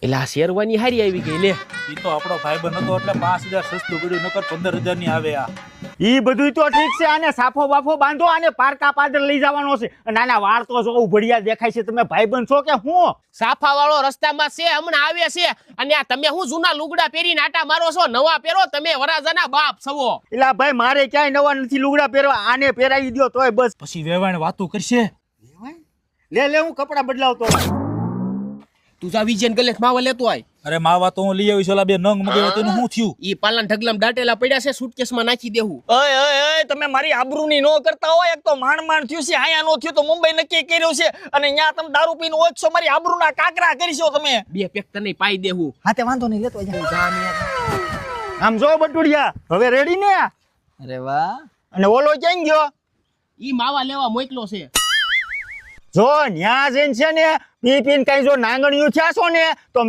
એટલે આ શેરવાની હારી આવી ગઈ લે. ઈ તો આપણો ભાઈબંધ હતો એટલે 5000 સસ્તું પડ્યું, નકર 15000 ની આવે આ. ઈ બધું તો ઠીક છે, આને સાફો બાફો બાંધો, આને પારકા પાદર લઈ જવાનો છે. નાના વાળ તો જો ઉભડિયા દેખાય છે, તમે ભાઈબંધ છો કે હું? સાફા વાળો રસ્તામાં છે, હમણાં આવે છે. અને આ તમે હું જૂના લુગડા પહેરીને આટા મારો છો? નવા પહેરો, તમે વરાજાના બાપ છો. એલા ભાઈ મારે ક્યાંય નવા નથી લુગડા પહેરવા, આને પહેરાવી દો તોય બસ. પછી વેવાણ વાતું કરશે. લે હું કપડા બદલાવતો. તું જા વિજયન ગલે માવા લેતો આય. અરે માવા તો હું લઈ આવીશ, ઓલા બે નંગ મગાવ્યા તેનું શું થયું? ઈ પાલન ઢગલામ દાટેલા પડ્યા છે, સુટકેસમાં નાખી દેવું. ઓય તમે મારી આબરૂની નો કરતા હોય. એક તો માંડ થયું છે, આયા નો થયું તો મુંબઈ નક્કી કર્યું છે, અને ન્યા તમે દારૂ પીને ઓછો મારી આબરૂના કાકરા કરીશો તમે. બે પેક તને પાઈ દેવું. હા તે વાંધો નહીં, લેતો જા. આમ જો બટુડિયા હવે રેડી ને? અરે વાહ. અને ઓલો ક્યાં ગયો? ઈ માવા લેવા મોકલો છે. જો ન્યા જઈને છે ને પી પીને કઈ જો નાંગણીયું થયા છો ને તો